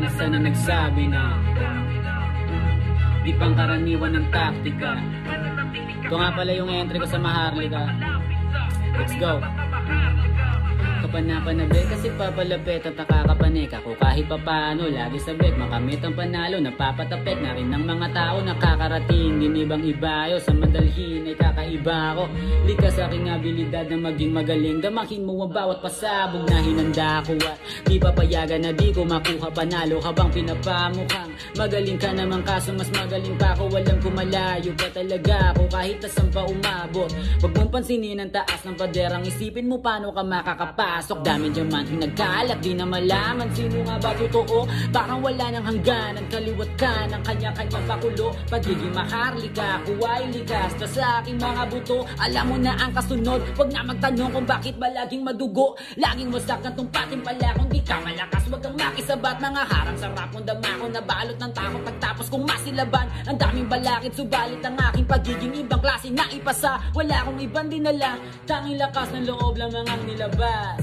Karanasan na nagsabi na di pangkaraniwan ng taktika. Ito nga pala yung entry ko sa Maharlika. Let's go. Kapanabe kasi papalapit at nakakapanik ako kahit papano. Lagi sabik makamit ang panalo. Napapatapik na rin ng mga tao nakakarating. Din ibang ibayo sa madalhin ay kakaiba ako. Likas aking abilidad na maging magaling. Damahin mo ang bawat pasabog na hinanda ko. At di papayagan na di ko makuha panalo habang pinapamukhang magaling ka naman kaso mas magaling pa ako. Walang kumalayo pa talaga ako kahit tasan pa umabot. Huwag mong pansinin ang taas ng paderang. Isipin mo paano ka makakapasok. Dami diamante nagkalat, di na malaman sino nga ba totoo. Parang wala nang hangganan, kaliwat ka ng kanya-kanyang pakulo. Pagiging Maharlika, ako ay likas na sa aking mga buto. Alam mo na ang kasunod, wag na magtanong kung bakit ba laging madugo. Laging wasak ng tumpatin pala kung di ka malakas. Wag kang makisabat, mga harang sarap mong dama ko. Nabalot ng takot pagtapos kong masilaban. Ang daming balakid, subalit ang aking pagiging ibang klase na ipasa. Wala akong ibang dinala, tanging lakas ng loob lamang ang nilabas.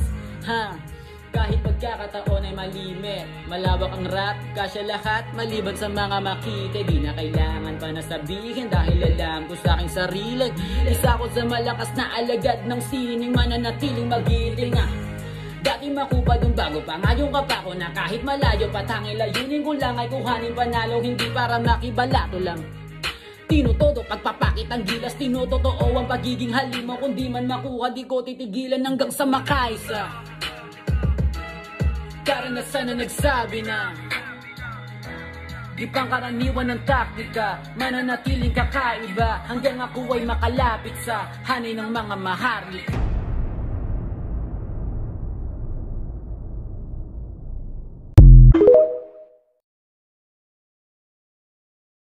Kahit pagkakataon ay malimit, malawak ang rap, kasya lahat maliban sa mga makite. Di na kailangan pa na sabihin dahil alam ko sa aking sarili. Isa ko sa malakas na alagad ng sining, mananatiling magiting. Dati makupad ng bago pa, ngayon ka pa ko na kahit malayo pa. Tanging layunin ko lang ay kuhanin panalo, hindi para makibalato lang. Tinutodo pagpapakit ang gilas, tinutotoo ang pagiging halimaw. Kung di man makuha di ko titigilan hanggang sa makaisa. Karanasan na nagsabi na di pangkaraniwan ng taktika, mananatiling kakaiba hanggang ako ay makalapit sa hanay ng mga Maharlika.